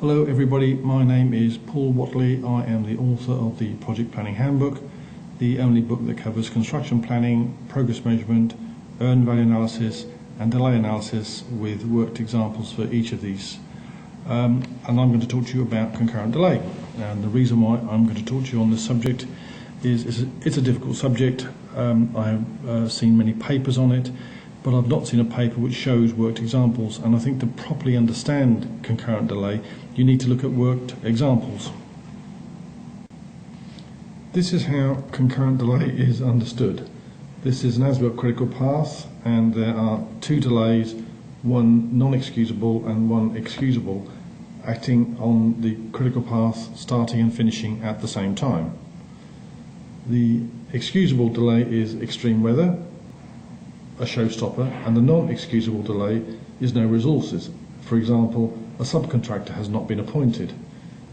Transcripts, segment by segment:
Hello everybody, my name is Paul Watley. I am the author of the Project Planning Handbook, the only book that covers construction planning, progress measurement, earned value analysis and delay analysis with worked examples for each of these. And I'm going to talk to you about concurrent delay. And the reason why I'm going to talk to you on this subject is it's a difficult subject. I have seen many papers on it, but I've not seen a paper which shows worked examples, and I think to properly understand concurrent delay you need to look at worked examples. This is how concurrent delay is understood. This is an as-built critical path, and there are two delays, one non-excusable and one excusable, acting on the critical path starting and finishing at the same time. The excusable delay is extreme weather, a showstopper, and the non-excusable delay is no resources. For example, a subcontractor has not been appointed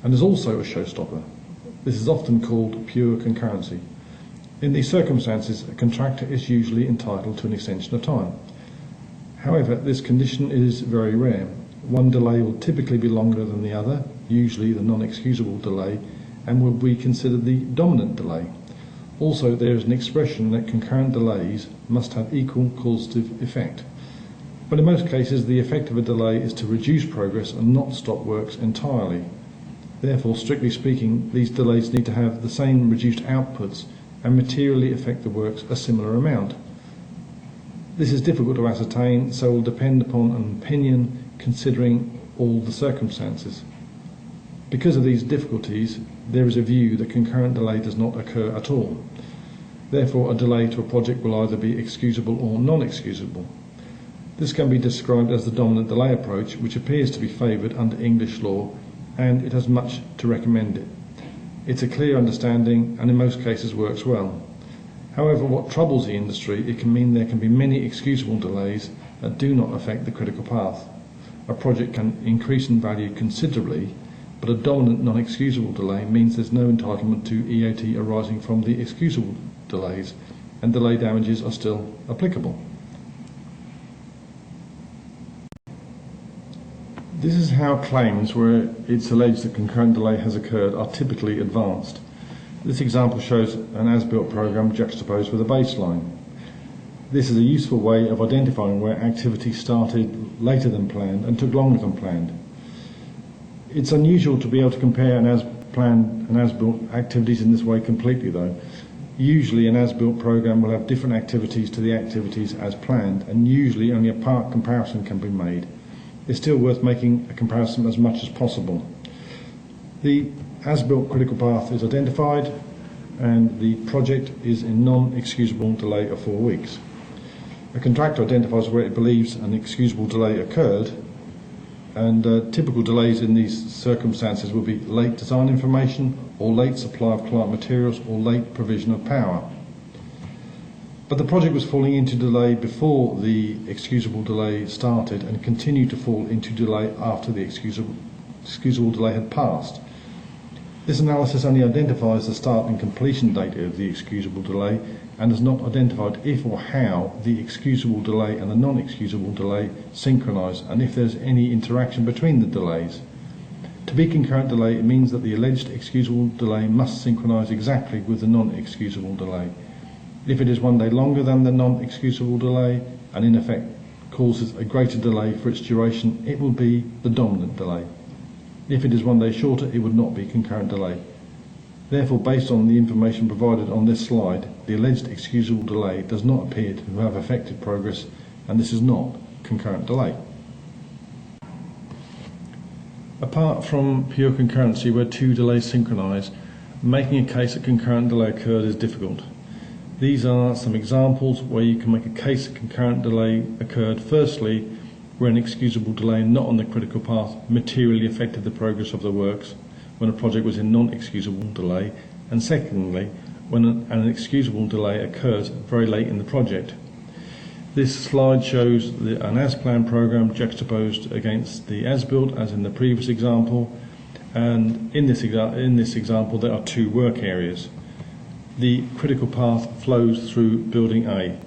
and is also a showstopper. This is often called pure concurrency. In these circumstances, a contractor is usually entitled to an extension of time. However, this condition is very rare. One delay will typically be longer than the other, usually the non-excusable delay, and will be considered the dominant delay. Also, there is an expression that concurrent delays must have equal causative effect. But in most cases, the effect of a delay is to reduce progress and not stop works entirely. Therefore, strictly speaking, these delays need to have the same reduced outputs and materially affect the works a similar amount. This is difficult to ascertain, so will depend upon an opinion considering all the circumstances. Because of these difficulties, there is a view that concurrent delay does not occur at all. Therefore, a delay to a project will either be excusable or non-excusable. This can be described as the dominant delay approach, which appears to be favoured under English law, and it has much to recommend it. It's a clear understanding and in most cases works well. However, what troubles the industry, it can mean there can be many excusable delays that do not affect the critical path. A project can increase in value considerably, but a dominant non-excusable delay means there's no entitlement to EAT arising from the excusable delays, and delay damages are still applicable. This is how claims where it's alleged that concurrent delay has occurred are typically advanced. This example shows an as-built program juxtaposed with a baseline. This is a useful way of identifying where activity started later than planned and took longer than planned. It's unusual to be able to compare an as-planned and as-built activities in this way completely though. Usually an as-built program will have different activities to the activities as planned, and usually only a part comparison can be made. It's still worth making a comparison as much as possible. The as-built critical path is identified and the project is in non-excusable delay of 4 weeks. A contractor identifies where it believes an excusable delay occurred, and typical delays in these circumstances will be late design information or late supply of client materials or late provision of power. But the project was falling into delay before the excusable delay started and continued to fall into delay after the excusable delay had passed. This analysis only identifies the start and completion date of the excusable delay and has not identified if or how the excusable delay and the non-excusable delay synchronise, and if there's any interaction between the delays. To be concurrent delay, it means that the alleged excusable delay must synchronise exactly with the non-excusable delay. If it is 1 day longer than the non-excusable delay and in effect causes a greater delay for its duration, it will be the dominant delay. If it is 1 day shorter, it would not be concurrent delay. Therefore, based on the information provided on this slide, the alleged excusable delay does not appear to have affected progress, and this is not concurrent delay. Apart from pure concurrency where two delays synchronise, making a case that concurrent delay occurred is difficult. These are some examples where you can make a case that concurrent delay occurred. Firstly, where an excusable delay not on the critical path materially affected the progress of the works when a project was in non-excusable delay, and secondly, when an excusable delay occurs very late in the project. This slide shows an as-planned program juxtaposed against the as-built as in the previous example, and in this example there are two work areas. The critical path flows through building A,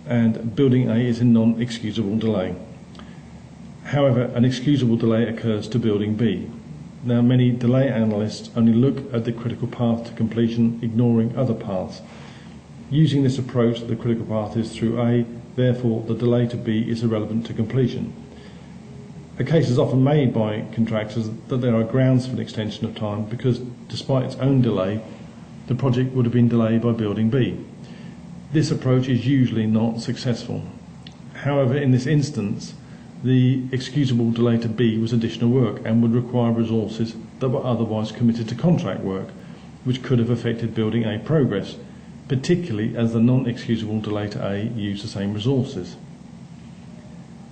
and building A is in non-excusable delay. However, an excusable delay occurs to building B. Now, many delay analysts only look at the critical path to completion, ignoring other paths. Using this approach, the critical path is through A, therefore the delay to B is irrelevant to completion. A case is often made by contractors that there are grounds for an extension of time because, despite its own delay, the project would have been delayed by building B. This approach is usually not successful. However, in this instance, the excusable delay to B was additional work and would require resources that were otherwise committed to contract work, which could have affected building A progress, particularly as the non-excusable delay to A used the same resources.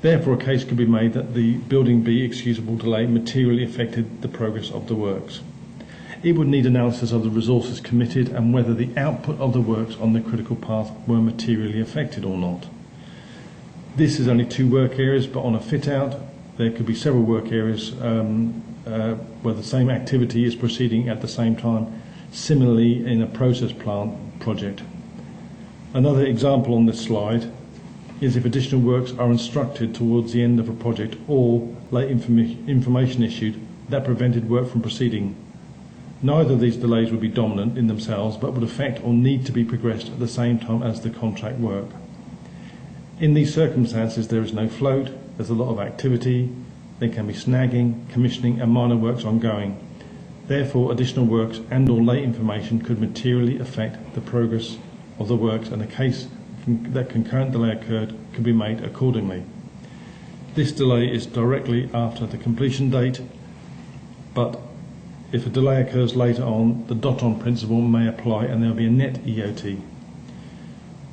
Therefore, a case could be made that the building B excusable delay materially affected the progress of the works. It would need analysis of the resources committed and whether the output of the works on the critical path were materially affected or not. This is only two work areas, but on a fit-out, there could be several work areas where the same activity is proceeding at the same time, similarly in a process plant project. Another example on this slide is if additional works are instructed towards the end of a project or late information issued that prevented work from proceeding. Neither of these delays would be dominant in themselves, but would affect or need to be progressed at the same time as the contract work. In these circumstances, there is no float, there's a lot of activity, there can be snagging, commissioning and minor works ongoing. Therefore, additional works and or late information could materially affect the progress of the works, and a case that concurrent delay occurred could be made accordingly. This delay is directly after the completion date, but if a delay occurs later on, the dot-on principle may apply and there will be a net EOT.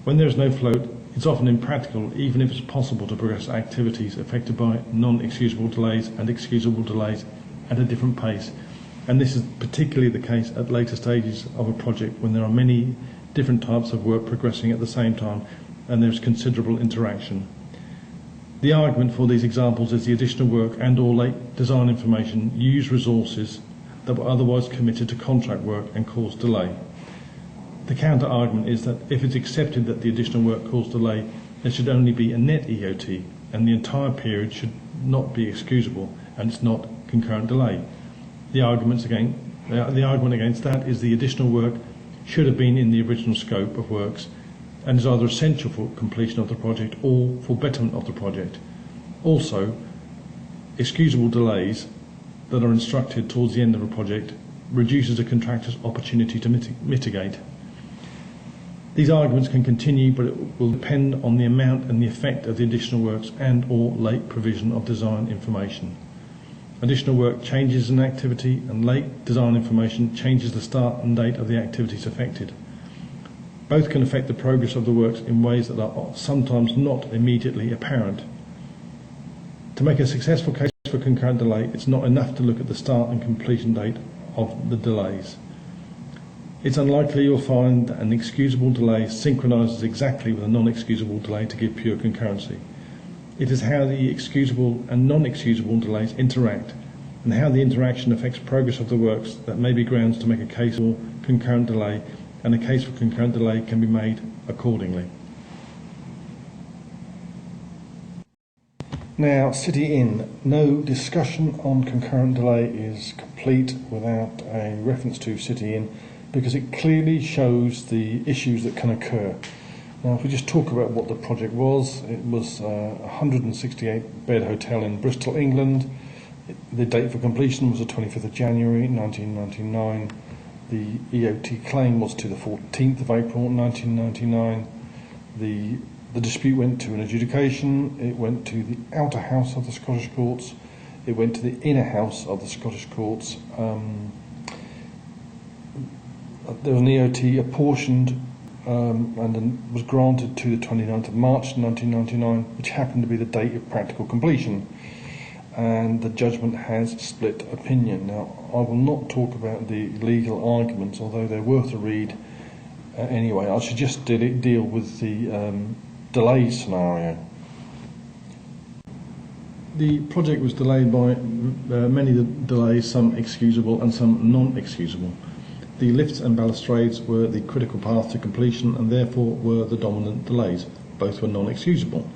When there is no float, it's often impractical, even if it's possible, to progress activities affected by non-excusable delays and excusable delays at a different pace. And this is particularly the case at later stages of a project when there are many different types of work progressing at the same time and there's considerable interaction. The argument for these examples is the additional work and or late design information use resources that were otherwise committed to contract work and caused delay. The counter argument is that if it's accepted that the additional work caused delay, there should only be a net EOT and the entire period should not be excusable and it's not concurrent delay. The argument against that is the additional work should have been in the original scope of works and is either essential for completion of the project or for betterment of the project. Also, excusable delays that are instructed towards the end of a project reduces a contractor's opportunity to mitigate. These arguments can continue, but it will depend on the amount and the effect of the additional works and or late provision of design information. Additional work changes an activity and late design information changes the start and date of the activities affected. Both can affect the progress of the works in ways that are sometimes not immediately apparent. To make a successful case for concurrent delay, it's not enough to look at the start and completion date of the delays. It's unlikely you'll find that an excusable delay synchronises exactly with a non-excusable delay to give pure concurrency. It is how the excusable and non-excusable delays interact and how the interaction affects progress of the works that may be grounds to make a case for concurrent delay, and a case for concurrent delay can be made accordingly. Now, City Inn. No discussion on concurrent delay is complete without a reference to City Inn, because it clearly shows the issues that can occur. Now, if we just talk about what the project was, it was a 168-bed hotel in Bristol, England. The date for completion was the 25th of January 1999. The EOT claim was to the 14th of April 1999. The dispute went to an adjudication. It went to the outer house of the Scottish courts. It went to the inner house of the Scottish courts. There was an EOT apportioned and then was granted to the 29th of March 1999, which happened to be the date of practical completion. And the judgment has split opinion. Now, I will not talk about the legal arguments, although they're worth a read anyway. I should just deal with the delay scenario. The project was delayed by many delays, some excusable and some non-excusable. The lifts and balustrades were the critical path to completion and therefore were the dominant delays. Both were non-excusable.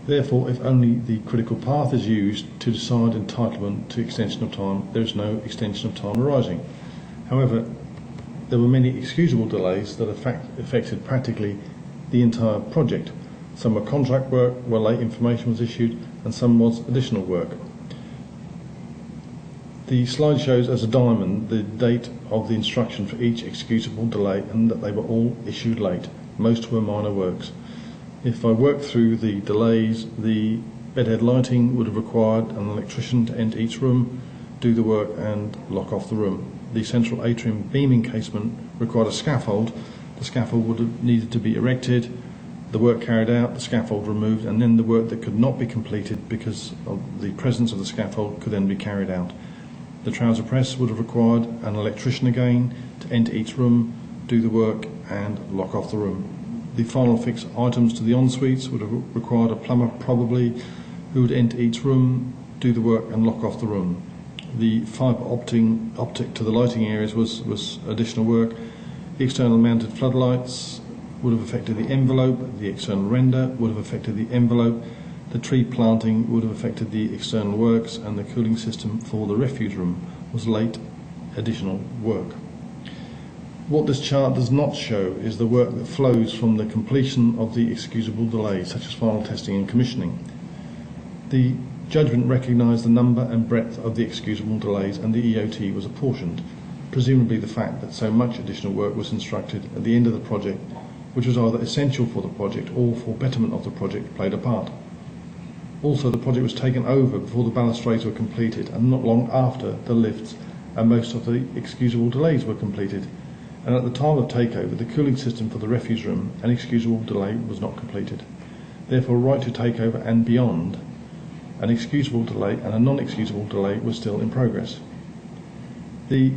Therefore, if only the critical path is used to decide entitlement to extension of time, there is no extension of time arising. However, there were many excusable delays that affected practically the entire project. Some were contract work where late information was issued, and some was additional work. The slide shows as a diamond the date of the instruction for each excusable delay and that they were all issued late. Most were minor works. If I work through the delays, the bedhead lighting would have required an electrician to enter each room, do the work and lock off the room. The central atrium beam encasement required a scaffold. The scaffold would have needed to be erected, the work carried out, the scaffold removed, and then the work that could not be completed because of the presence of the scaffold could then be carried out. The trouser press would have required an electrician again to enter each room, do the work and lock off the room. The final fix items to the en-suites would have required a plumber probably who would enter each room, do the work and lock off the room. The fibre optic to the lighting areas was additional work. The external mounted floodlights would have affected the envelope, the external render would have affected the envelope, the tree planting would have affected the external works, and the cooling system for the refuse room was late additional work. What this chart does not show is the work that flows from the completion of the excusable delays, such as final testing and commissioning. The judgment recognised the number and breadth of the excusable delays, and the EOT was apportioned. Presumably the fact that so much additional work was instructed at the end of the project, which was either essential for the project or for betterment of the project, played a part. Also, the project was taken over before the balustrades were completed and not long after the lifts and most of the excusable delays were completed. And at the time of takeover, the cooling system for the refuse room, an excusable delay, was not completed. Therefore, right to takeover and beyond, an excusable delay and a non-excusable delay was still in progress. The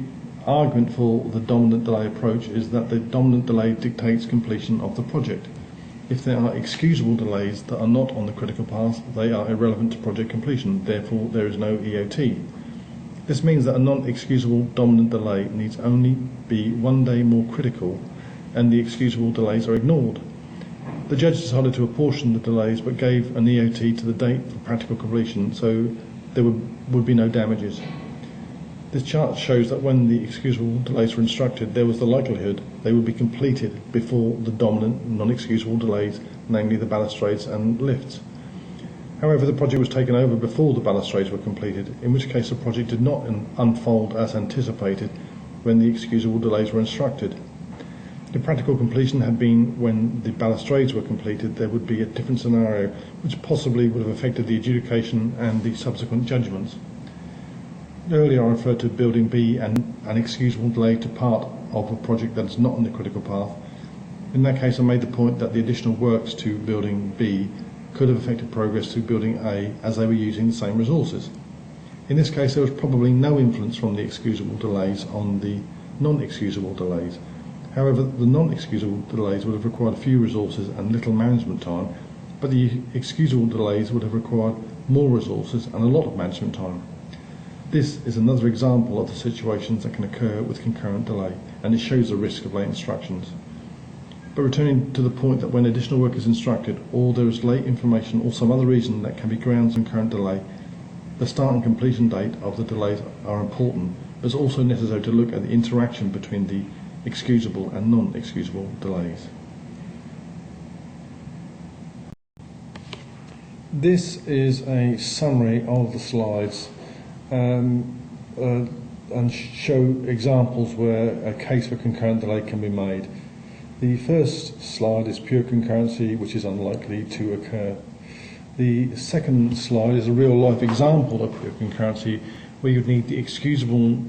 argument for the dominant delay approach is that the dominant delay dictates completion of the project. If there are excusable delays that are not on the critical path, they are irrelevant to project completion, therefore there is no EOT. This means that a non-excusable dominant delay needs only be 1 day more critical and the excusable delays are ignored. The judge decided to apportion the delays but gave an EOT to the date for practical completion, so there would be no damages. This chart shows that when the excusable delays were instructed, there was the likelihood they would be completed before the dominant non-excusable delays, namely the balustrades and lifts. However, the project was taken over before the balustrades were completed, in which case the project did not unfold as anticipated when the excusable delays were instructed. If practical completion had been when the balustrades were completed, there would be a different scenario which possibly would have affected the adjudication and the subsequent judgments. Earlier I referred to Building B and an excusable delay to part of a project that is not on the critical path. In that case I made the point that the additional works to Building B could have affected progress to Building A as they were using the same resources. In this case there was probably no influence from the excusable delays on the non-excusable delays. However, the non-excusable delays would have required few resources and little management time, but the excusable delays would have required more resources and a lot of management time. This is another example of the situations that can occur with concurrent delay, and it shows the risk of late instructions. But returning to the point that when additional work is instructed, or there is late information or some other reason that can be grounds for concurrent delay, the start and completion date of the delays are important, but it's also necessary to look at the interaction between the excusable and non-excusable delays. This is a summary of the slides and show examples where a case for concurrent delay can be made. The first slide is pure concurrency, which is unlikely to occur. The second slide is a real-life example of pure concurrency, where you'd need the excusable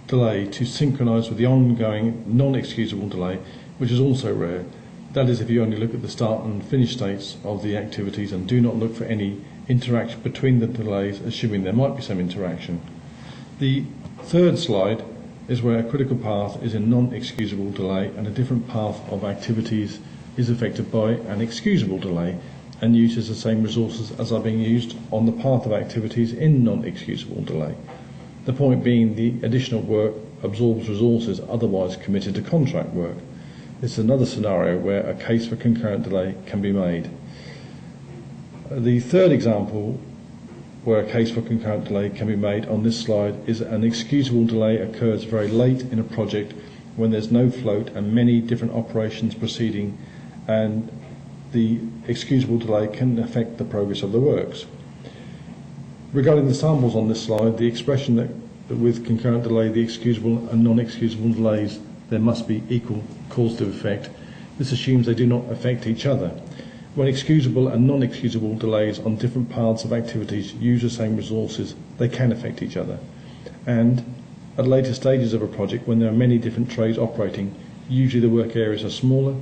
delay to synchronise with the ongoing non-excusable delay, which is also rare. That is, if you only look at the start and finish states of the activities and do not look for any interaction between the delays, assuming there might be some interaction. The third slide is where a critical path is a non-excusable delay and a different path of activities is affected by an excusable delay and uses the same resources as are being used on the path of activities in non-excusable delay. The point being the additional work absorbs resources otherwise committed to contract work. This is another scenario where a case for concurrent delay can be made. The third example where a case for concurrent delay can be made on this slide is an excusable delay occurs very late in a project when there's no float and many different operations proceeding, and the excusable delay can affect the progress of the works. Regarding the samples on this slide, the expression that with concurrent delay, the excusable and non-excusable delays, there must be equal causative effect. This assumes they do not affect each other. When excusable and non-excusable delays on different paths of activities use the same resources, they can affect each other. And at later stages of a project, when there are many different trades operating, usually the work areas are smaller,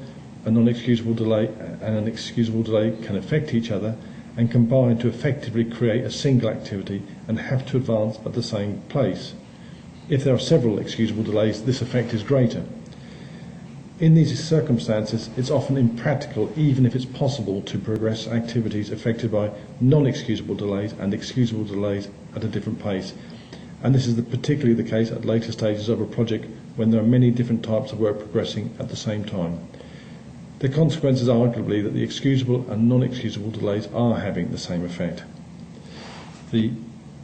a non-excusable delay and an excusable delay can affect each other and combine to effectively create a single activity and have to advance at the same pace. If there are several excusable delays, this effect is greater. In these circumstances, it's often impractical, even if it's possible, to progress activities affected by non-excusable delays and excusable delays at a different pace. And this is particularly the case at later stages of a project when there are many different types of work progressing at the same time. The consequence is arguably that the excusable and non-excusable delays are having the same effect. The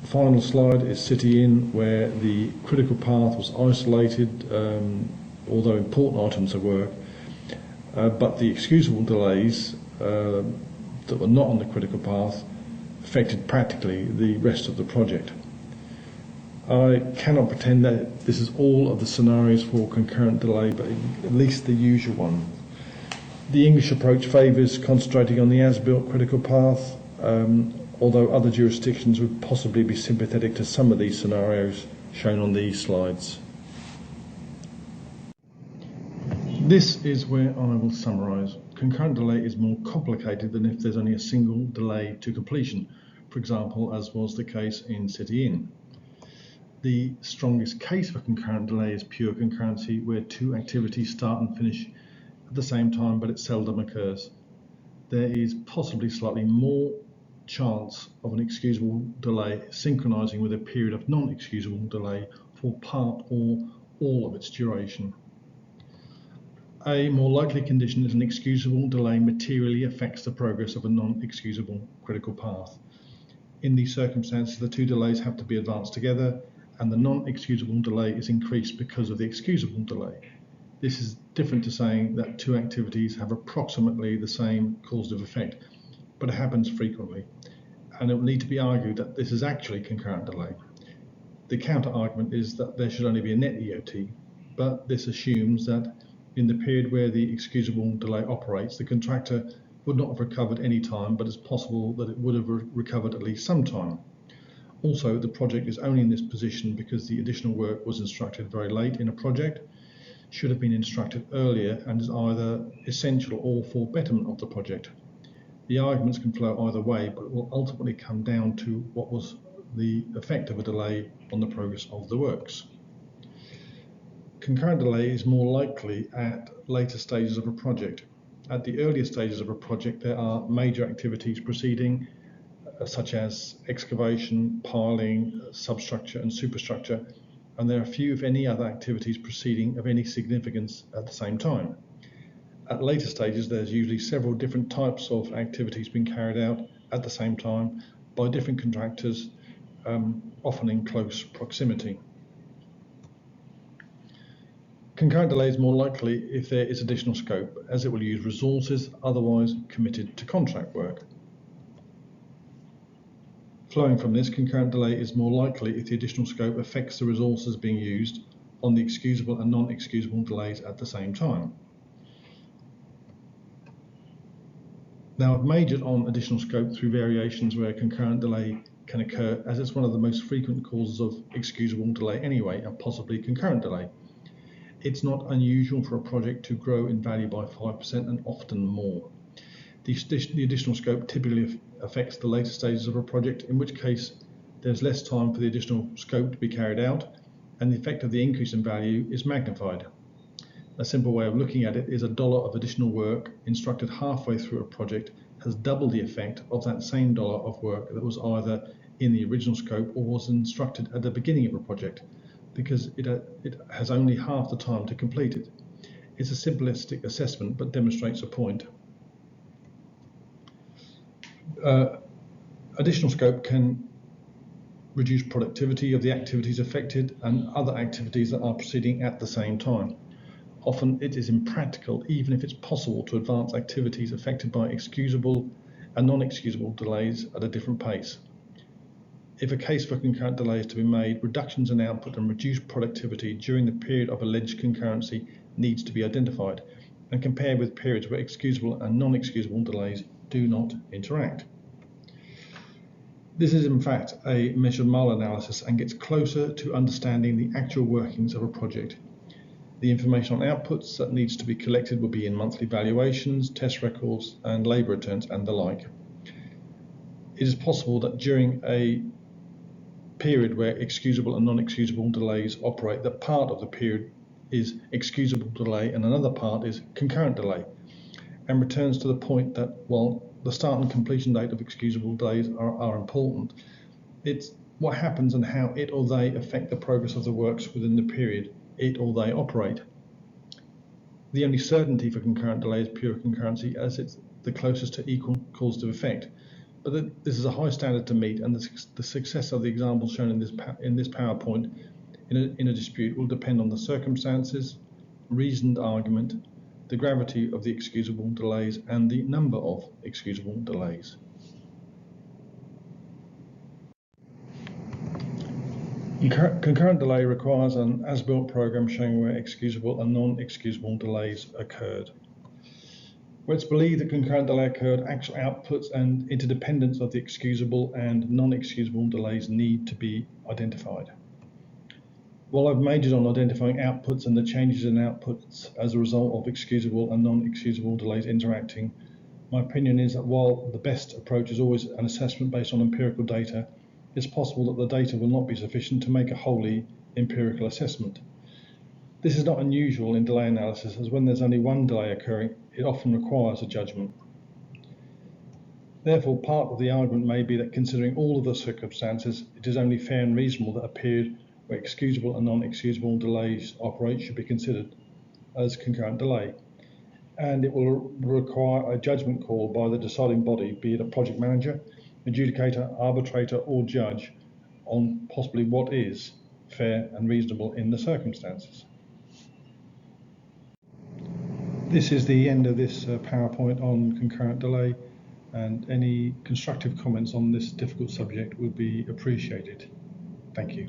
final slide is City Inn, where the critical path was isolated, although important items of work, but the excusable delays that were not on the critical path affected practically the rest of the project. I cannot pretend that this is all of the scenarios for concurrent delay, but at least the usual one. The English approach favours concentrating on the as-built critical path, although other jurisdictions would possibly be sympathetic to some of these scenarios shown on these slides. This is where I will summarise. Concurrent delay is more complicated than if there's only a single delay to completion, for example, as was the case in City Inn. The strongest case for concurrent delay is pure concurrency, where two activities start and finish at the same time, but it seldom occurs. There is possibly slightly more chance of an excusable delay synchronising with a period of non-excusable delay for part or all of its duration. A more likely condition is an excusable delay materially affects the progress of a non-excusable critical path. In these circumstances, the two delays have to be advanced together, and the non-excusable delay is increased because of the excusable delay. This is different to saying that two activities have approximately the same causative effect, but it happens frequently, and it will need to be argued that this is actually concurrent delay. The counter-argument is that there should only be a net EOT, but this assumes that in the period where the excusable delay operates, the contractor would not have recovered any time, but it's possible that it would have recovered at least some time. Also, the project is only in this position because the additional work was instructed very late in a project, should have been instructed earlier, and is either essential or for betterment of the project. The arguments can flow either way, but it will ultimately come down to what was the effect of a delay on the progress of the works. Concurrent delay is more likely at later stages of a project. At the earlier stages of a project, there are major activities proceeding, such as excavation, piling, substructure and superstructure, and there are few, if any, other activities proceeding of any significance at the same time. At later stages, there's usually several different types of activities being carried out at the same time by different contractors, often in close proximity. Concurrent delay is more likely if there is additional scope, as it will use resources otherwise committed to contract work. Flowing from this, concurrent delay is more likely if the additional scope affects the resources being used on the excusable and non-excusable delays at the same time. Now, I've majored on additional scope through variations where concurrent delay can occur, as it's one of the most frequent causes of excusable delay anyway, and possibly concurrent delay. It's not unusual for a project to grow in value by 5% and often more. The additional scope typically affects the later stages of a project, in which case there's less time for the additional scope to be carried out, and the effect of the increase in value is magnified. A simple way of looking at it is $1 of additional work instructed halfway through a project has double the effect of that same dollar of work that was either in the original scope or was instructed at the beginning of a project, because it has only half the time to complete it. It's a simplistic assessment, but demonstrates a point. Additional scope can reduce productivity of the activities affected and other activities that are proceeding at the same time. Often it is impractical, even if it's possible, to advance activities affected by excusable and non-excusable delays at a different pace. If a case for concurrent delay is to be made, reductions in output and reduced productivity during the period of alleged concurrency needs to be identified and compared with periods where excusable and non-excusable delays do not interact. This is in fact a measured mile analysis and gets closer to understanding the actual workings of a project. The information on outputs that needs to be collected will be in monthly valuations, test records, and labour returns and the like. It is possible that during a period where excusable and non-excusable delays operate, that part of the period is excusable delay and another part is concurrent delay, and returns to the point that while the start and completion date of excusable delays are important, it's what happens and how it or they affect the progress of the works within the period it or they operate. The only certainty for concurrent delay is pure concurrency, as it's the closest to equal causative effect. But this is a high standard to meet, and the success of the examples shown in this PowerPoint in a dispute will depend on the circumstances, reasoned argument, the gravity of the excusable delays, and the number of excusable delays. Concurrent delay requires an as-built program showing where excusable and non-excusable delays occurred. Where it's believed that concurrent delay occurred, actual outputs and interdependence of the excusable and non-excusable delays need to be identified. While I've majored on identifying outputs and the changes in outputs as a result of excusable and non-excusable delays interacting, my opinion is that while the best approach is always an assessment based on empirical data, it's possible that the data will not be sufficient to make a wholly empirical assessment. This is not unusual in delay analysis, as when there's only one delay occurring, it often requires a judgment. Therefore, part of the argument may be that considering all of the circumstances, it is only fair and reasonable that a period where excusable and non-excusable delays operate should be considered as concurrent delay, and it will require a judgment call by the deciding body, be it a project manager, adjudicator, arbitrator, or judge, on possibly what is fair and reasonable in the circumstances. This is the end of this PowerPoint on concurrent delay, and any constructive comments on this difficult subject would be appreciated. Thank you.